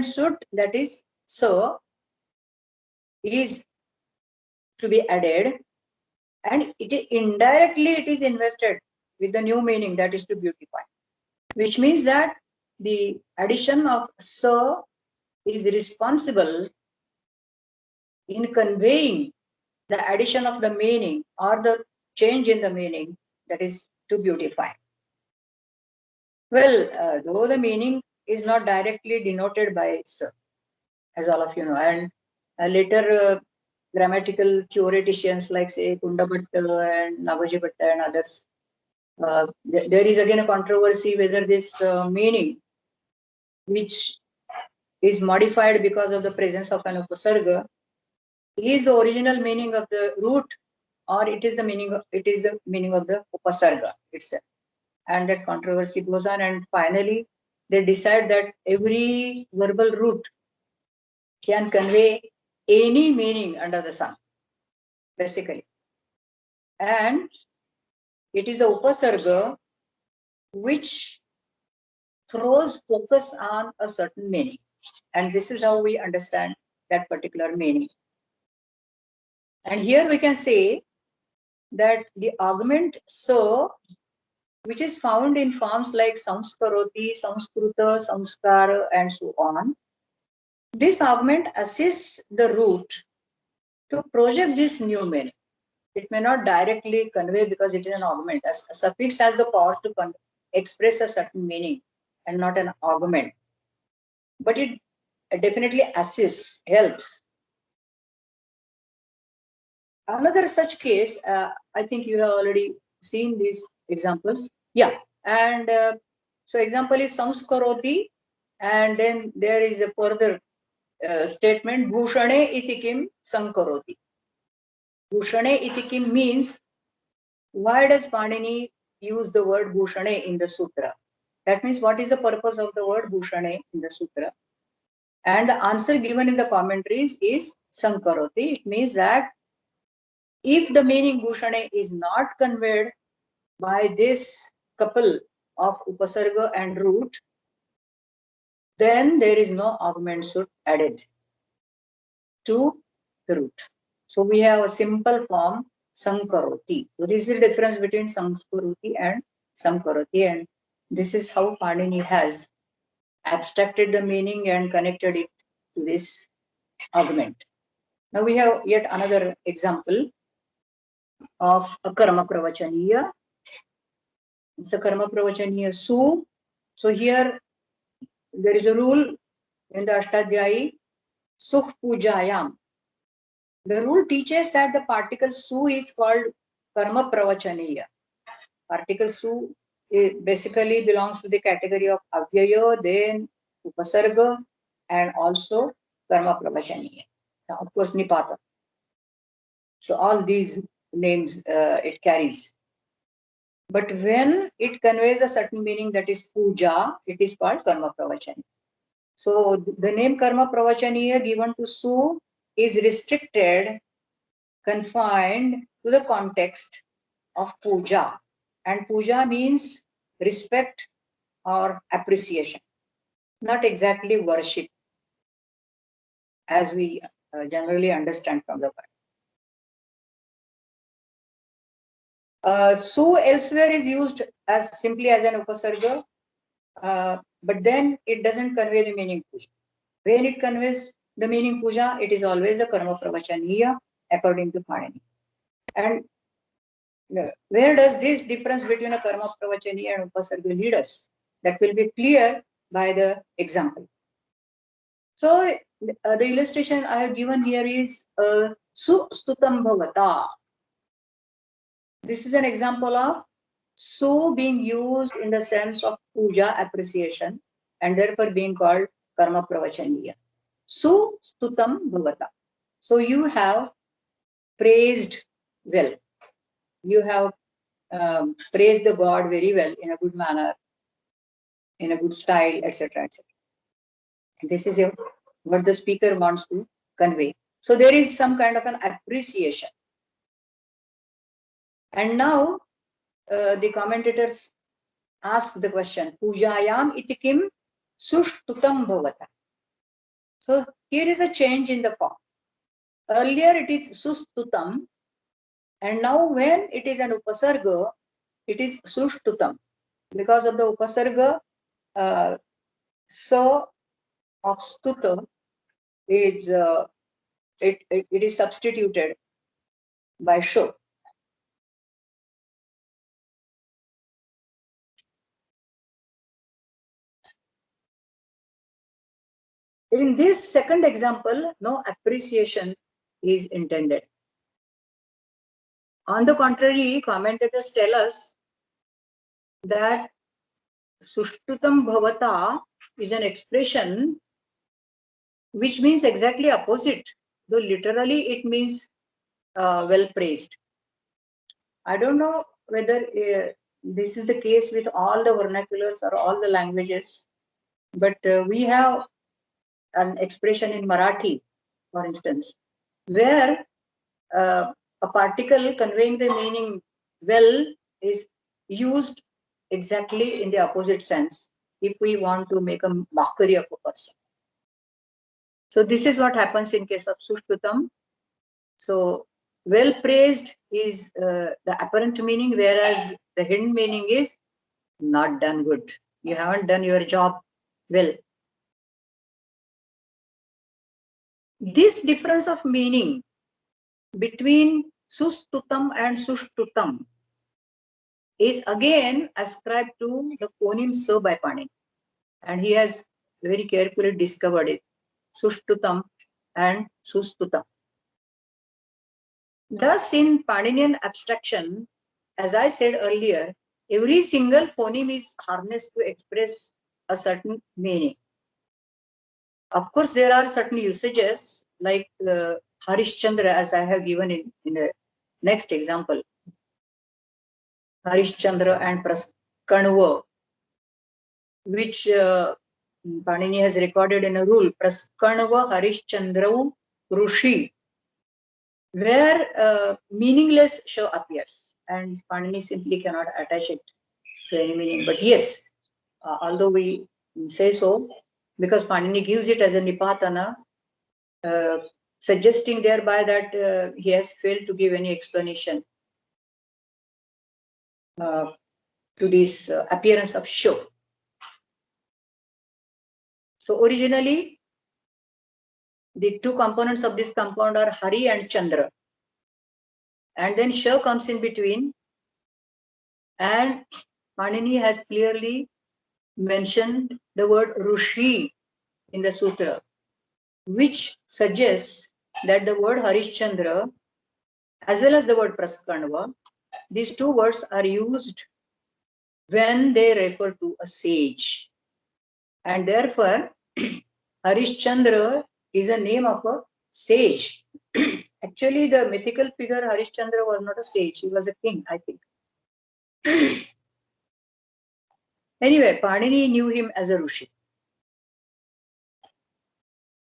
should, that is so, is to be added, and indirectly it is invested with the new meaning, that is to beautify, which means that the addition of so is responsible in conveying the addition of the meaning or the change in the meaning, that is to beautify. Well, though the meaning is not directly denoted by so, as all of you know, and later grammatical theoreticians like say Kundabhatta and Navaji Bhatta and others, there is again a controversy whether this meaning, which is modified because of the presence of an upasarga, is the original meaning of the root, or it is the meaning of the upasarga itself. And that controversy goes on, and finally they decide that every verbal root can convey any meaning under the sun, basically. And it is the upasarga which throws focus on a certain meaning. And this is how we understand that particular meaning. And here we can say that the augment so, which is found in forms like samskaroti, samskruta, samskara, and so on, this augment assists the root to project this new meaning. It may not directly convey because it is an augment. A suffix has the power to express a certain meaning and not an augment. But it definitely assists, helps. Another such case, I think you have already seen these examples. Yeah, and so example is samskaroti, and then there is a further statement, bhushane iti kim sankaroti. Bhushane iti kim means, why does Panini use the word bhushane in the sutra? That means, what is the purpose of the word bhushane in the sutra? And the answer given in the commentaries is sankaroti. It means that if the meaning bhushane is not conveyed by this couple of upasarga and root, then there is no augment sut added to the root. So we have a simple form sankaroti. So this is the difference between samskaroti and sankaroti, and this is how Panini has abstracted the meaning and connected it to this augment. Now we have yet another example of a karma pravachaniya. It's a karma pravachaniya su. So here there is a rule in the Ashtadhyayi, sukh pujayam. The rule teaches that the particle su is called karma pravachaniya. Particle su basically belongs to the category of avyaya, then upasarga, and also karma pravachaniya. Now, of course, nipata. So all these names it carries. But when it conveys a certain meaning, that is puja, it is called karma pravachaniya. So the name karma pravachaniya given to su is restricted, confined to the context of puja. And puja means respect or appreciation, not exactly worship, as we generally understand from the word. Su elsewhere is used as simply as an upasarga, but then it doesn't convey the meaning puja. When it conveys the meaning puja, it is always a karma pravachaniya according to Panini. And where does this difference between a karma pravachaniya and upasarga lead us? That will be clear by the example. So the illustration I have given here is su stutam bhavata. This is an example of su being used in the sense of puja, appreciation, and therefore being called karma pravachaniya. Su stutam bhavata. So you have praised well. You have praised the God very well in a good manner, in a good style, etc., etc. This is what the speaker wants to convey. So there is some kind of an appreciation. And now the commentators ask the question, Pujayam iti kim sushtutam bhavata. So here is a change in the form. Earlier it is sustutam, and now when it is an upasarga, it is sushtutam. Because of the upasarga, sa of stuta is it is substituted by sho. In this second example, no appreciation is intended. On the contrary, commentators tell us that sushtutam bhavata is an expression which means exactly opposite, though literally it means well praised. I don't know whether this is the case with all the vernaculars or all the languages, but we have an expression in Marathi, for instance, where a particle conveying the meaning well is used exactly in the opposite sense if we want to make a mockery of a person. So this is what happens in case of Sushtutam. So well praised is the apparent meaning, whereas the hidden meaning is not done good. You haven't done your job well. This difference of meaning between sustutam and sushtutam is again ascribed to the phoneme sa by Panini, and he has very carefully discovered it, sushtutam and sustutam. Thus, in Paninian abstraction, as I said earlier, every single phoneme is harnessed to express a certain meaning. Of course, there are certain usages like Harishchandra, as I have given in the next example. Harishchandra and Praskanva, which Panini has recorded in a rule, Praskanva Harishchandrau Rushi, where meaningless show appears, and Panini simply cannot attach it to any meaning. But yes, although we say so, because Panini gives it as a nipatana, suggesting thereby that he has failed to give any explanation to this appearance of show. So originally, the two components of this compound are Hari and Chandra. And then Sha comes in between. And Panini has clearly mentioned the word Rushi in the sutra, which suggests that the word Harishchandra, as well as the word Praskanva, these two words are used when they refer to a sage. And therefore, Harishchandra is a name of a sage. Actually, the mythical figure Harishchandra was not a sage, he was a king, I think. Anyway, Panini knew him as a Rushi.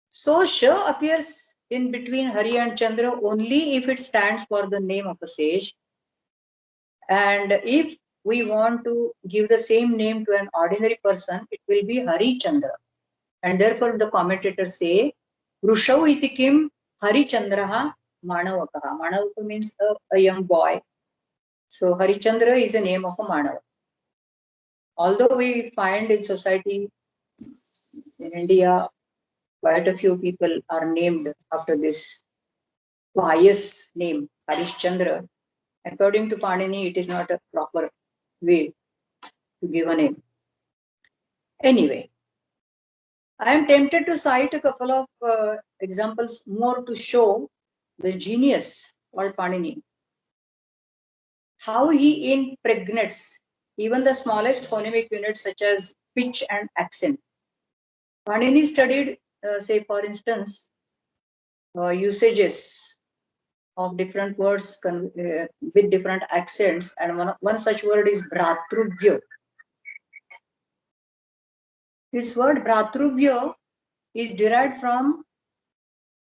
So, Sha appears in between Hari and Chandra only if it stands for the name of a sage. And if we want to give the same name to an ordinary person, it will be Hari Chandra. And therefore, the commentators say, Rushau iti kim Hari Chandraha Manavakaha. Manavaka means a young boy. So, Harichandra is the name of a Manava. Although we find in society in India, quite a few people are named after this pious name, Harishchandra. According to Panini, it is not a proper way to give a name. Anyway, I am tempted to cite a couple of examples more to show the genius called Panini. How he impregnates even the smallest phonemic units such as pitch and accent. Panini studied, say for instance, usages of different words with different accents, and one such word is Bhratrubhyo. This word Bhratrubhyo is derived from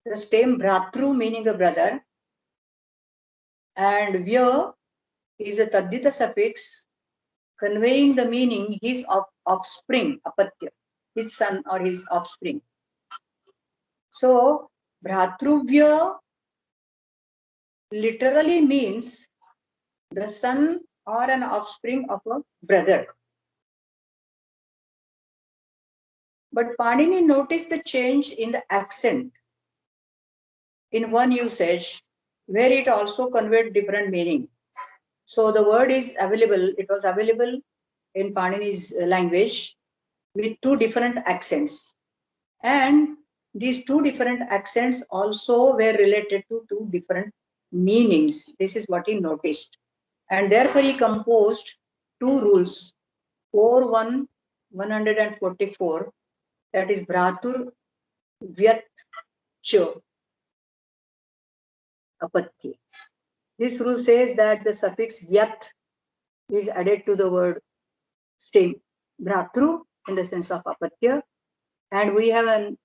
the stem Bhratru, meaning a brother, and Vya is a Tadita suffix conveying the meaning his offspring, Apatya, his son or his offspring. So Bhratruvya literally means the son or an offspring of a brother. But Panini noticed the change in the accent in one usage where it also conveyed different meaning. So the word is available, it was available in Panini's language with two different accents. And these two different accents also were related to two different meanings. This is what he noticed. And therefore he composed two rules, 144, that is Bhratur Vyat Cha Apatya. This rule says that the suffix Vyat is added to the word stem Bhratru in the sense of Apatya. And we have an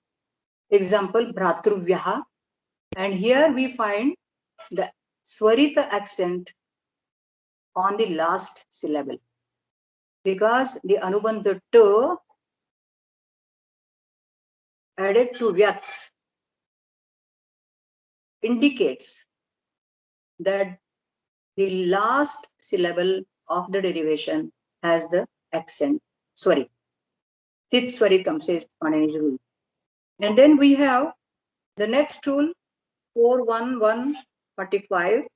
example, Bhratruvyaha. And here we find the Swarita accent on the last syllable, because the Anubandha T added to Vyat indicates that the last syllable of the derivation has the accent Swari. Tit Swaritam says Panini's rule. And then we have the next rule, 41145,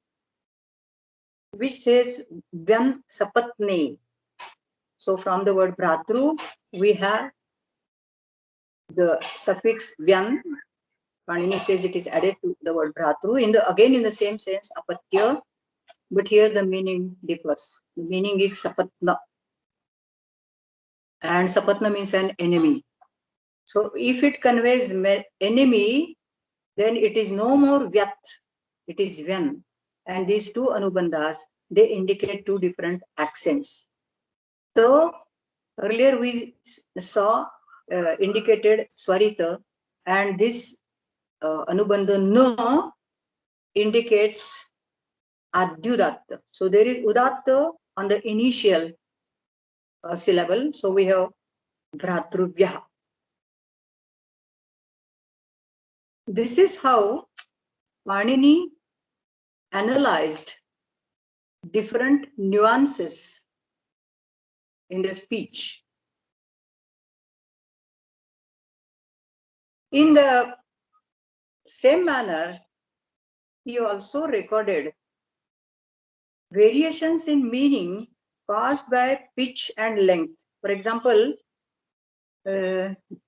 which says Vyan Sapatne. So from the word Bhratru, we have the suffix Vyan. Panini says it is added to the word Bhratru, again in the same sense, Apatya, but here the meaning differs. The meaning is Sapatna. And Sapatna means an enemy. So if it conveys enemy, then it is no more Vyat, it is Vyan. And these two Anubandhas, they indicate two different accents. So earlier we saw indicated Swarita, and this Anubandha No indicates Adyudatta. So there is Udatta on the initial syllable. So we have Bhratruvyaha. This is how Panini analyzed different nuances in the speech. In the same manner, he also recorded variations in meaning caused by pitch and length. For example,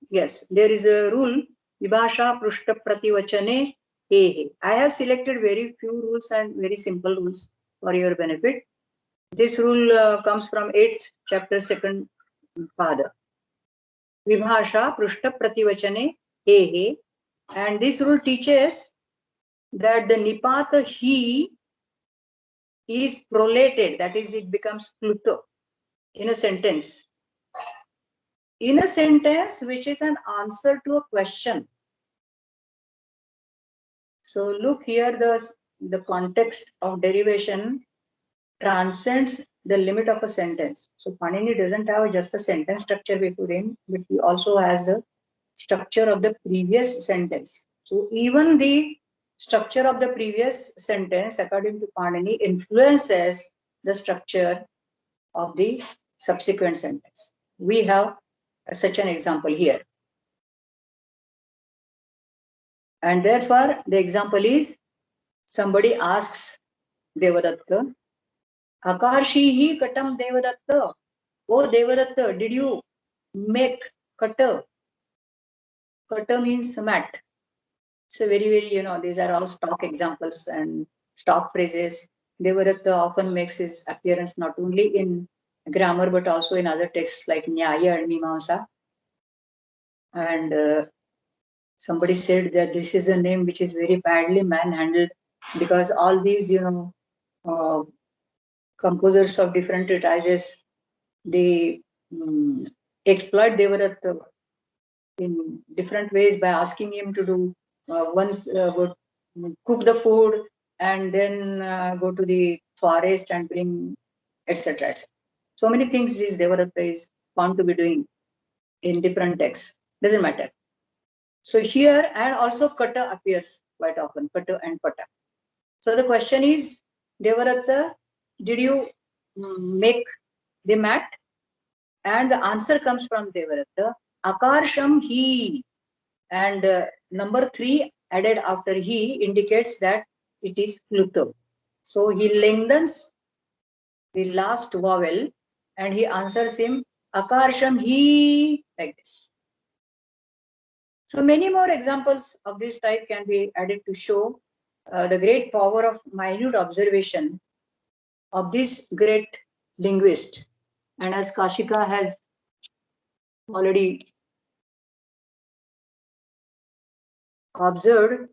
yes, there is a rule, Vibhasha Prushta Prativachane He. I have selected very few rules and very simple rules for your benefit. This rule comes from 8th chapter, 2nd pada. Vibhasha Prushta Prativachane He. And this rule teaches that the Nipata He is prolated, that is, it becomes Pluto in a sentence. In a sentence which is an answer to a question. So look here, the context of derivation transcends the limit of a sentence. So Panini doesn't have just a sentence structure before him, but he also has the structure of the previous sentence. So even the structure of the previous sentence, according to Panini, influences the structure of the subsequent sentence. We have such an example here. And therefore, the example is, somebody asks Devadatta, Akarshihi Katam Devadatta. Oh Devadatta, did you make kata? Kata means mat. It's a very, these are all stock examples and stock phrases. Devadatta often makes his appearance not only in grammar but also in other texts like Nyaya and Mimamsa. And somebody said that this is a name which is very badly manhandled, because all these, uh, composers of different treatises, they exploit Devadatta in different ways by asking him to do cook the food and then go to the forest and bring, etc. So many things this Devadatta is found to be doing in different texts. Doesn't matter. So here, and also kata appears quite often, kata and pata. So the question is, Devaratta, did you make the mat? And the answer comes from Devaratta, Akarsham he. And number 3 added after he indicates that it is Pluto. So he lengthens the last vowel and he answers him Akarsham he, like this. So many more examples of this type can be added to show the great power of minute observation of this great linguist. And as Kashika has already observed,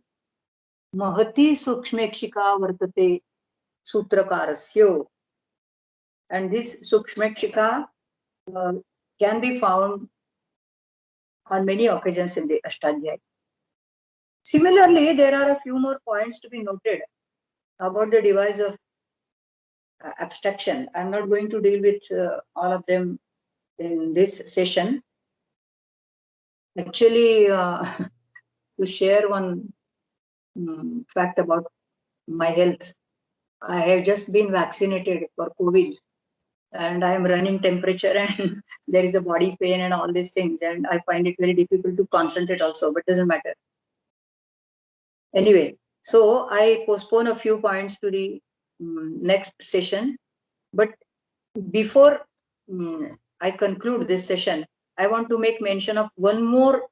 Mahati Sukshmekshika Vartate Sutrakarasya. And this Sukshmekshika can be found on many occasions in the Ashtadhyaya. Similarly, there are a few more points to be noted about the device of abstraction. I'm not going to deal with all of them in this session. Actually, to share one fact about my health, I have just been vaccinated for COVID and I am running temperature and there is a body pain and all these things, and I find it very difficult to concentrate also, but doesn't matter. Anyway, so I postpone a few points to the next session, but before I conclude this session, I want to make mention of one more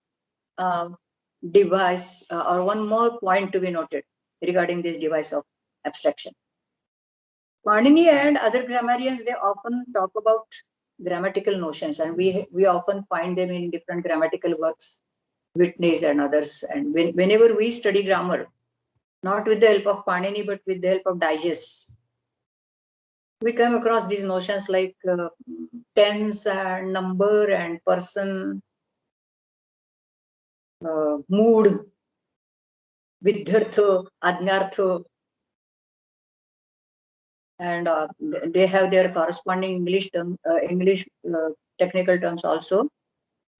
device or one more point to be noted regarding this device of abstraction. Panini and other grammarians, they often talk about grammatical notions, and we often find them in different grammatical works, Whitney's and others. And whenever we study grammar, not with the help of Panini, but with the help of digests, we come across these notions like tense and number and person, mood, vidyartha, ajnartha, and they have their corresponding English term, English technical terms also.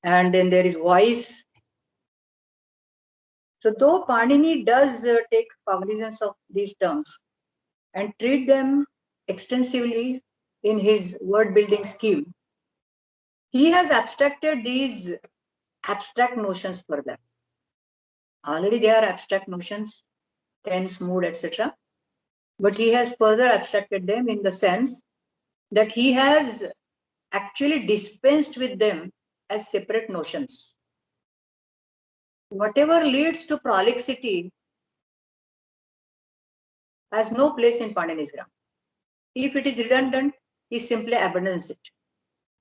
And then there is voice. So though Panini does take cognizance of these terms and treat them extensively in his word building scheme, he has abstracted these abstract notions further. Already they are abstract notions, tense, mood, etc. But he has further abstracted them in the sense that he has actually dispensed with them as separate notions. Whatever leads to prolixity has no place in Panini's grammar. If it is redundant, he simply abandons it.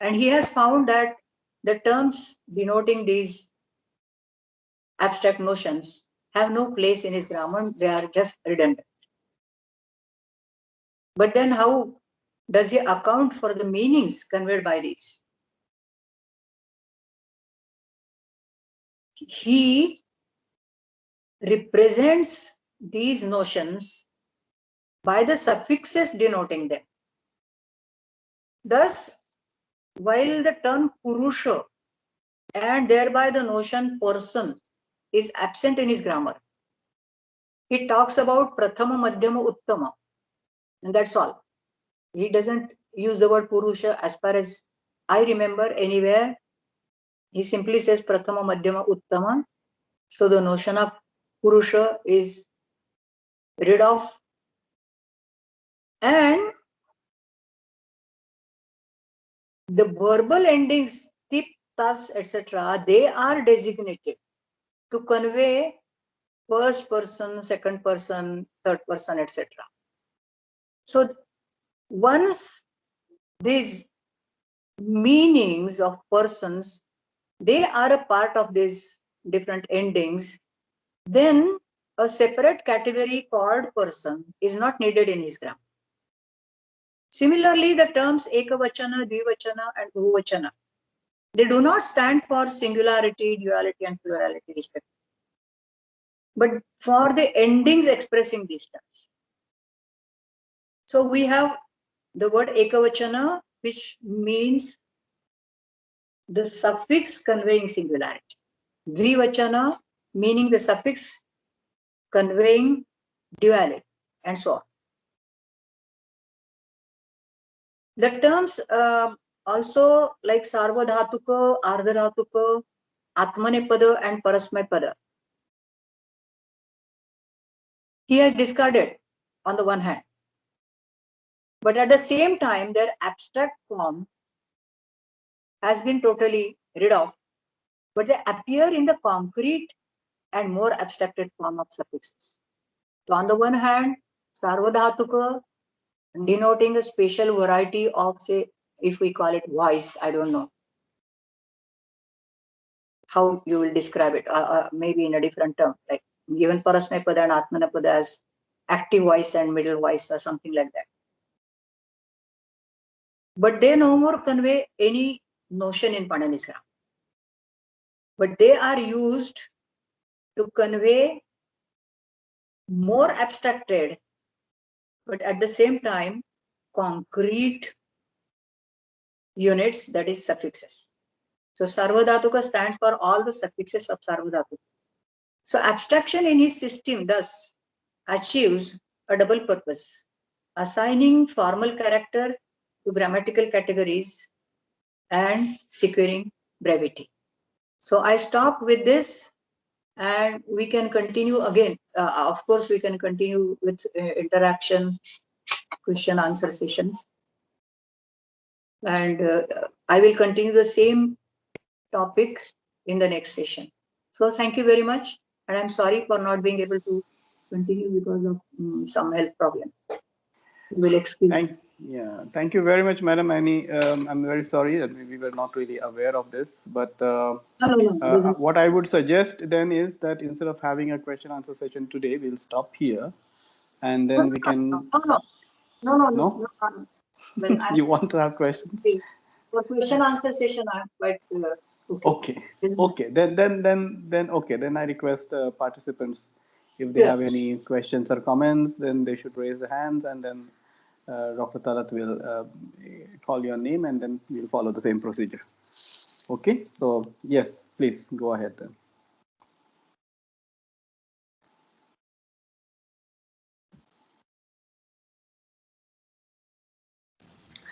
And he has found that the terms denoting these abstract notions have no place in his grammar, they are just redundant. But then how does he account for the meanings conveyed by these? He represents these notions by the suffixes denoting them. Thus, while the term Purusha and thereby the notion person is absent in his grammar, he talks about Prathama, Madhyama, Uttama, and that's all. He doesn't use the word Purusha as far as I remember anywhere. He simply says Prathama, Madhyama, Uttama. So the notion of Purusha is rid of. And the verbal endings, tip, tas, etc., they are designated to convey first person, second person, third person, etc. So once these meanings of persons, they are a part of these different endings, then a separate category called person is not needed in his grammar. Similarly, the terms ekavachana, dvivachana, and bahuvachana, they do not stand for singularity, duality, and plurality respectively, but for the endings expressing these terms. So we have the word ekavachana, which means the suffix conveying singularity. Dvivachana, meaning the suffix conveying duality, and so on. The terms also like Sarvadhatuka, Ardhadhatuka, Atmanepada, and Parasmaypada, he has discarded on the one hand. But at the same time, their abstract form has been totally rid of, but they appear in the concrete and more abstracted form of suffixes. So on the one hand, Sarvadhatuka, denoting a special variety of, say, if we call it voice, I don't know how you will describe it, maybe in a different term, like given Parasmaypada and Atmanapada as active voice and middle voice or something like that. But they no more convey any notion in Panini's grammar. But they are used to convey more abstracted, but at the same time, concrete units, that is suffixes. So Sarvadhatuka stands for all the suffixes of Sarvadhatuka. So abstraction in his system thus achieves a double purpose, assigning formal character to grammatical categories and securing brevity. So I stop with this, and we can continue again. Of course, we can continue with interaction, question answer sessions. And I will continue the same topic in the next session. So thank you very much. And I'm sorry for not being able to continue because of some health problem. You will excuse me. Thank you very much, Madam Annie. I'm very sorry that we were not really aware of this, but what I would suggest then is that instead of having a question answer session today, we'll stop here, and then we can. No. Well, you want to have questions? For question answer session, I'm quite okay. Okay. Then I request participants, if they have any questions or comments, then they should raise their hands, and then Dr. Talat will call your name, and then we'll follow the same procedure. Okay. So yes, please go ahead then.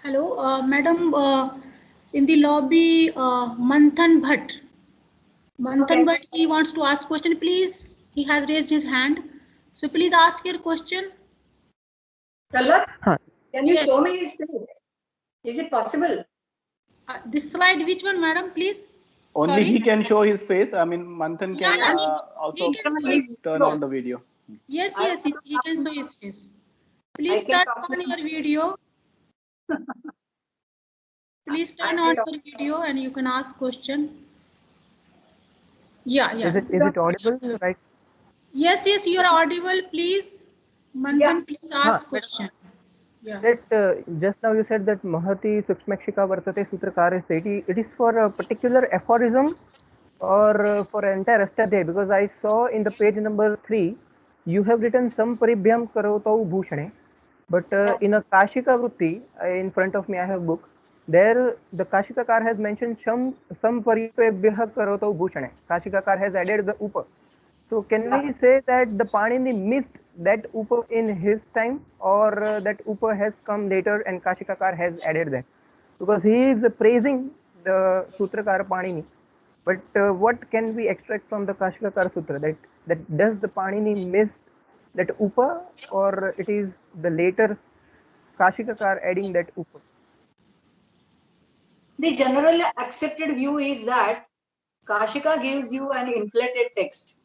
Hello, Madam. In the lobby, Manthan Bhatt. Manthan Bhatt, he wants to ask question, please. He has raised his hand. So please ask your question. Talat, can you show me his face? Is it possible? This slide, which one, madam, please? Only he can show his face. I mean, Manthan can also turn on the video. Yes, he can show his face. Please turn on your video. Please turn on your video and you can ask question. Yeah. Is it audible, right? Yes, you are audible. Please, Manthan, please ask question. Yeah. That just now you said that Mahati Sukshmakshika Vartate Sutrakarastheti. It is for a particular aphorism or for an entire Ashtadhyayi? Because I saw in the page number 3, you have written Samparibhyam Karotau Bhushane, but in a Kashika Vritti, in front of me I have book. There the Kashikakar has mentioned Samparibhyah Karotau Bhushane. Kashikakar has added the Upa. So can we say that the Panini missed that Upa in his time, or that Upa has come later and Kashikakar has added that? Because he is praising the Sutrakara Panini. But what can we extract from the Kashikakara Sutra? That does the Panini miss that Upa, or it is the later Kashikakar adding that Upa? The generally accepted view is that Kashika gives you an inflated text.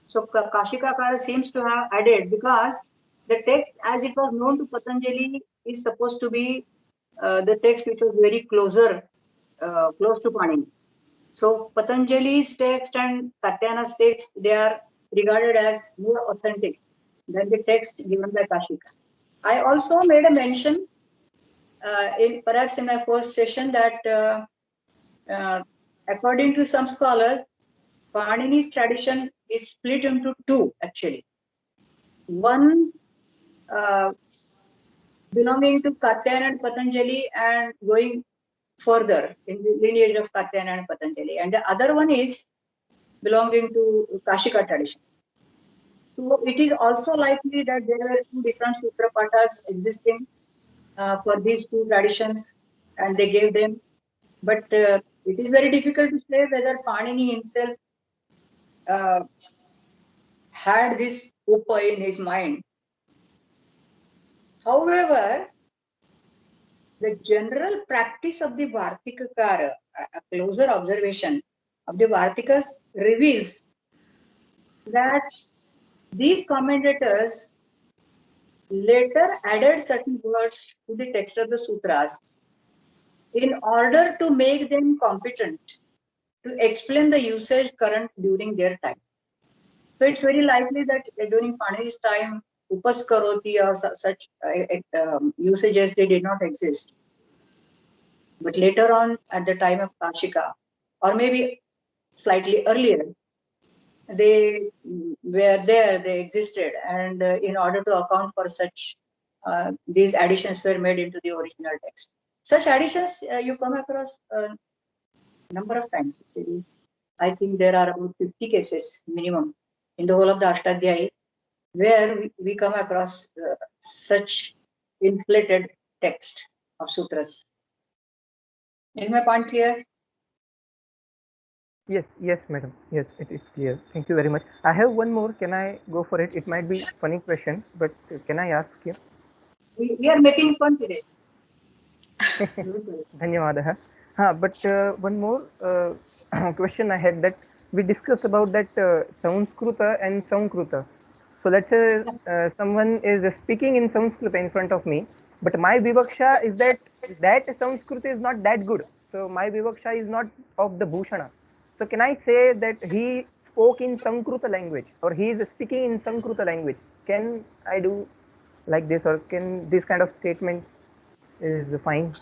So Kashikakara seems to have added, because the text as it was known to Patanjali is supposed to be the text which was very close to Panini. So Patanjali's text and Katyayana's text, they are regarded as more authentic than the text given by Kashika. I also made a mention perhaps in my first session that according to some scholars, Panini's tradition is split into two actually. One belonging to Katyayana and Patanjali and going further in the lineage of Katyayana and Patanjali, and the other one is belonging to Kashika tradition. So it is also likely that there were two different sutra pathas existing for these two traditions, and they gave them. But it is very difficult to say whether Panini himself had this upa in his mind. However, the general practice of the Vartikakara, a closer observation of the Vartikas, reveals that these commentators later added certain words to the text of the sutras in order to make them competent to explain the usage current during their time. So it's very likely that during Panini's time, upaskaroti or such usages, they did not exist. But later on, at the time of Kashika, or maybe slightly earlier, they were there, they existed, and in order to account for such, these additions were made into the original text. Such additions you come across a number of times. Actually, I think there are about 50 cases minimum in the whole of the Ashtadhyayi where we come across such inflated text of sutras. Is my point clear? Yes, yes, madam. Yes, it is clear. Thank you very much. I have one more. Can I go for it? It might be funny question, but can I ask you? We are making fun today. Dhanyawadaha. But one more question I had, that we discussed about that Sanskruta and Sankruta. So let's say someone is speaking in Sanskrit in front of me, but my Vivaksha is that Sanskrit is not that good. So my Vivaksha is not of the Bhushana. So can I say that he spoke in Sankruta language, or he is speaking in Sankruta language? Can I do like this, or can this kind of statement is fine?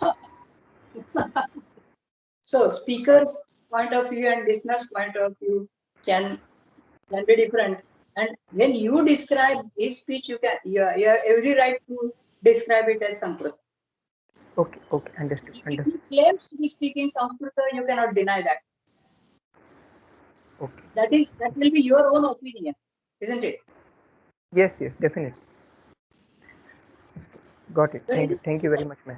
So speaker's point of view and listener's point of view can be different. And when you describe his speech, you have every right to describe it as Sanskrit. Okay, okay, understood. If he claims to be speaking Sanskrit, you cannot deny that. Okay. That will be your own opinion, isn't it? Yes, yes, definitely. Got it. Thank you very much, ma'am.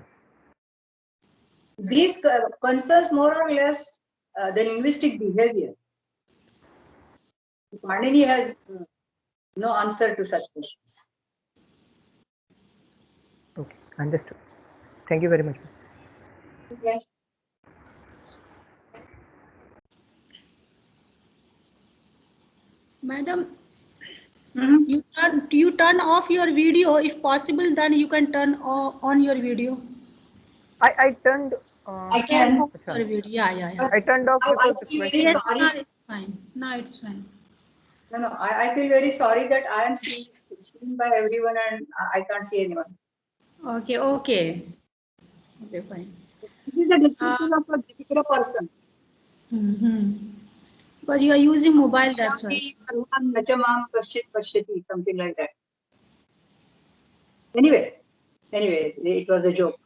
These concerns more or less the linguistic behavior. Panini has no answer to such questions. Okay, understood. Thank you very much. Okay. Madam, you turn off your video if possible. Then you can turn on your video. I turned. I can. Off your video. Yeah. I turned off because the question. Yes, now it's fine. Now it's fine. No, I feel very sorry that I am seen by everyone and I can't see anyone. Okay, fine. This is the description of a particular person. Because you are using mobile, that's why. Salman Nachamam Kaschit Pashyati, something like that. Anyway, it was a joke.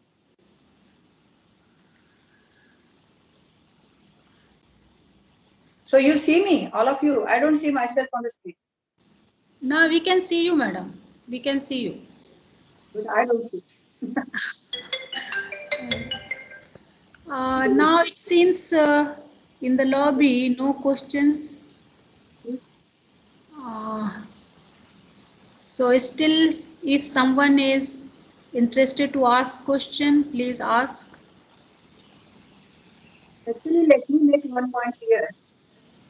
So you see me, all of you. I don't see myself on the screen. No, we can see you, madam. We can see you. But I don't see. Now it seems in the lobby, no questions. So still, if someone is interested to ask question, please ask. Actually, let me make one point here.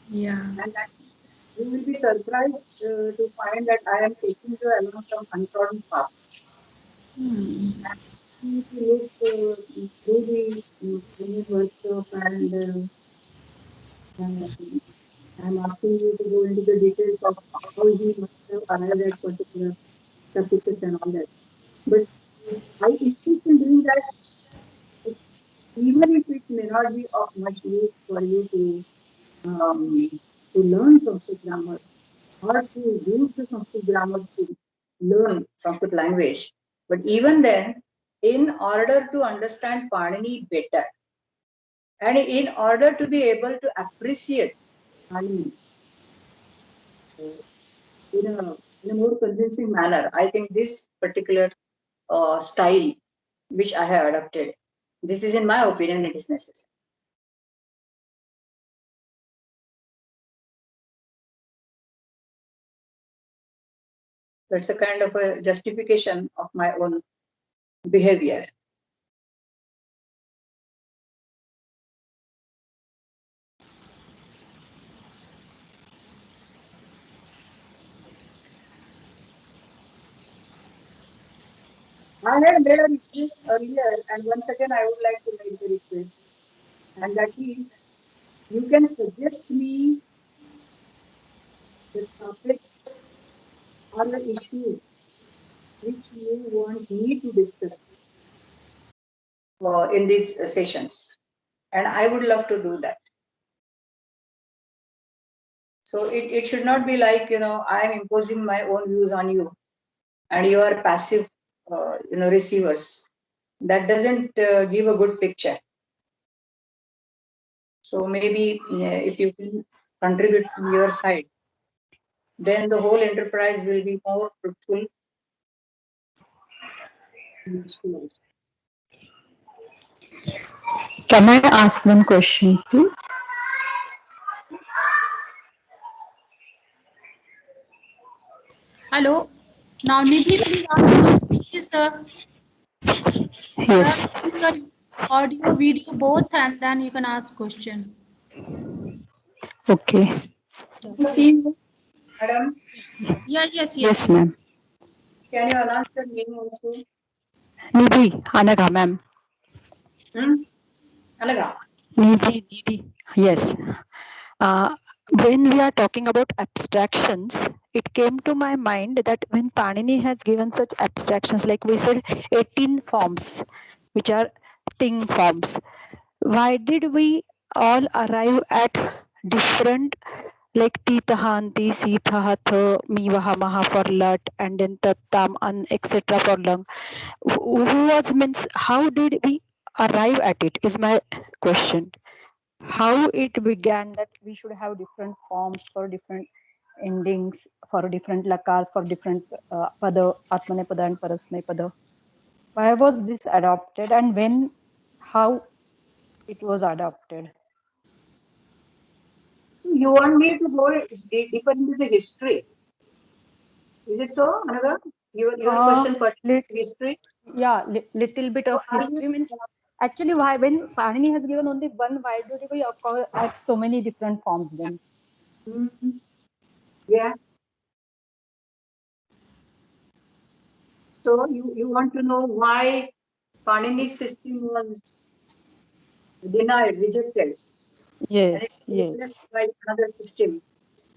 Yeah. And that is, you will be surprised to find that I am taking you along some untrodden paths. And to look through the workshop, and I'm asking you to go into the details of how he must have arrived at particular suffixes and all that. But I insist in doing that, even if it may not be of much use for you to learn Sanskrit grammar or to use the Sanskrit grammar to learn Sanskrit language. But even then, in order to understand Panini better, and in order to be able to appreciate Panini, in a more convincing manner. I think this particular style which I have adopted, this is, in my opinion, it is necessary. So it's a kind of a justification of my own behavior. I had made a request earlier, and once again, I would like to make the request, and that is, you can suggest me the topics or the issues which you want me to discuss in these sessions, and I would love to do that. So it should not be like, I am imposing my own views on you, and you are passive, receivers. That doesn't give a good picture. So maybe if you can contribute from your side, then the whole enterprise will be more fruitful. Can I ask one question, please? Hello. Now, Nidhi, please ask. Please, Yes. your audio, video, both, and then you can ask question. Okay. See you, madam. Yes, ma'am. Can you announce your name also? Nidhi, Anaga, ma'am. Anaga. Nidhi. Yes. When we are talking about abstractions, it came to my mind that when Panini has given such abstractions, like we said, 18 forms, which are thing forms, why did we all arrive at different, like titahanti, sithahatha, mivahamaha for lut, and then tattam, etc. for lung? Who was means? How did we arrive at it? Is my question. How it began that we should have different forms for different endings, for different lakars, for different pada, atmanepada and parasmanepada. Why was this adopted, and when, how it was adopted? You want me to go deeper into the history? Is it so, Anaga? Your question pertains to history? Yeah, little bit of So history means actually why when Panini has given only one, why do we have so many different forms then? Yeah. So you want to know why Panini's system was denied, rejected, and it's replaced by another system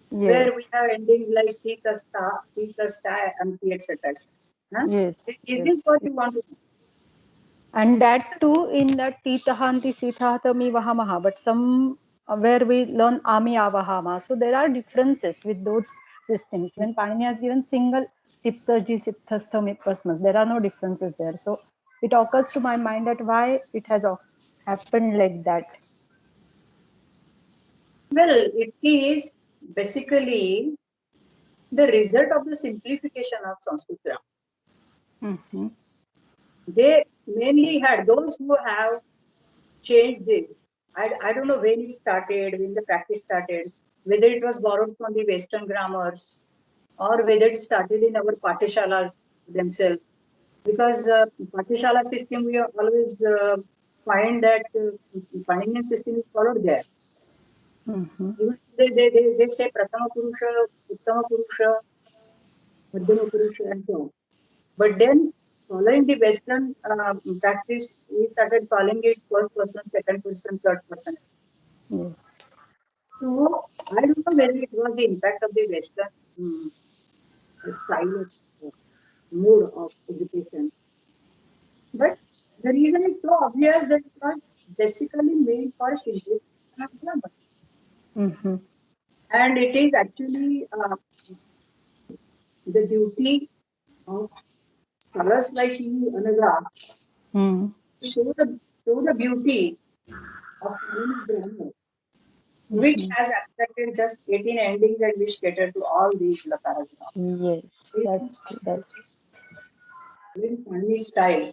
where we have endings like Tika Sta, and etc. Huh? Is this what you want to know? And that too in that Titahanti Sithatami Vahamaha, but some where we learn Ami Avahama. So there are differences with those systems. When Panini has given single Tiptaji Sithasthami Pasmas, there are no differences there. So it occurs to my mind that why it has happened like that. Well, it is basically the result of the simplification of Sanskrit. They mainly had those who have changed this. I don't know when it started, when the practice started, whether it was borrowed from the Western grammars or whether it started in our Patishalas themselves. Because Patishala system, we always find that Paninian system is followed there. Even they say Pratama Purusha, Uttama Purusha, Madhyama Purusha, and so on. But then, following the Western practice, we started calling it first person, second person, third person. Yes. So, I don't know whether it was the impact of the Western style of mode of education. But the reason is so obvious that it was basically made for simplification of grammar. And it is actually the duty of scholars like you, Anaga, show the beauty of Panini's grammar which has accepted just 18 endings and which cater to all these lakaras. Yes, that's true. That's true. Very funny style.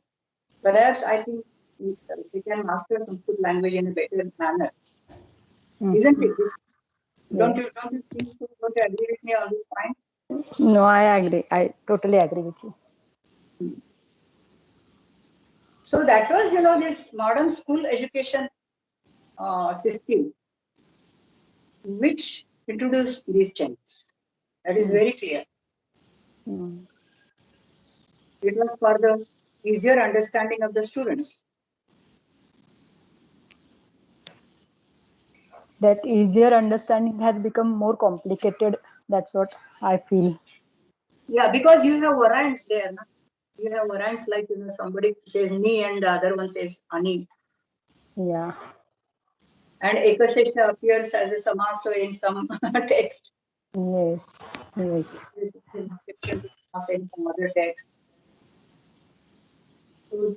Perhaps I think we can master Sanskrit language in a better manner, isn't it? Don't you think so? Don't you agree with me on this point? No, I agree. I totally agree with you. So that was, this modern school education system which introduced these changes. That is very clear. It was for the easier understanding of the students. That easier understanding has become more complicated. That's what I feel. Yeah, because you have variants there. Na? You have variants like, somebody says ni and the other one says ani. Yeah. And ekasheshta appears as a samasa in some text. Yes. Yes. This is an exception to samasa in some other text. So,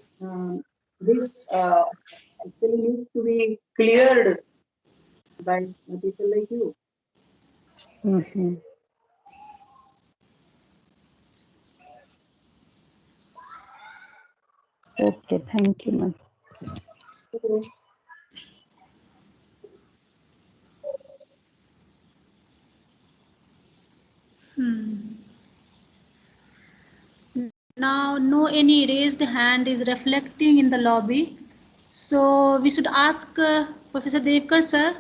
this actually needs to be cleared by people like you. Okay. Thank you, ma'am. Okay. Now, no any raised hand is reflecting in the lobby. So we should ask Professor Devkar sir,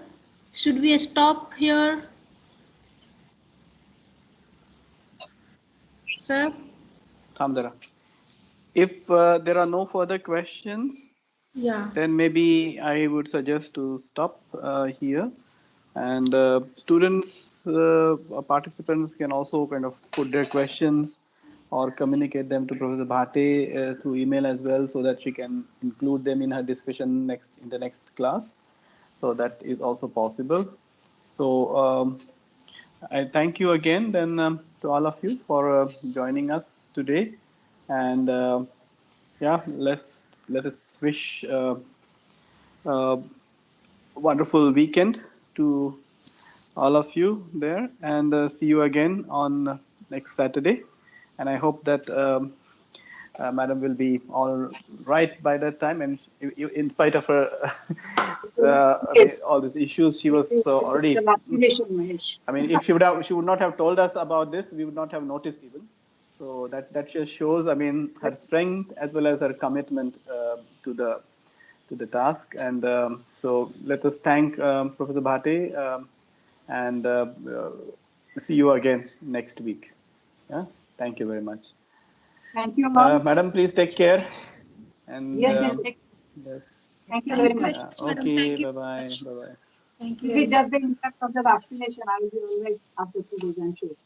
should we stop here? Sir? Thamdara. If there are no further questions, Yeah. then maybe I would suggest to stop here. And students, participants can also kind of put their questions or communicate them to Professor Bhate through email as well, so that she can include them in her discussion in the next class. So that is also possible. So I thank you again then to all of you for joining us today. And yeah, let us wish wonderful weekend to all of you there, and see you again on next Saturday. And I hope that Madam will be all right by that time, and in spite of her Yes. all these issues, she was already. The vaccination, Mahesh. I mean, if she would not have told us about this, we would not have noticed even. So that just shows, I mean, her strength as well as her commitment to the task. And so let us thank Professor Bhate, and see you again next week. Yeah? Thank you very much. Thank you, ma'am. Madam, please take care. And Yes. yes. Thank you very much. Madam. Okay. Thank you. Bye-bye. Bye-bye. Thank you. This is just the impact of the vaccination. I will be always after 2 days, I'm sure.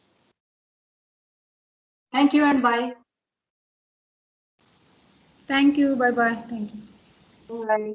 Thank you and bye. Thank you. Bye-bye. Thank you. Bye.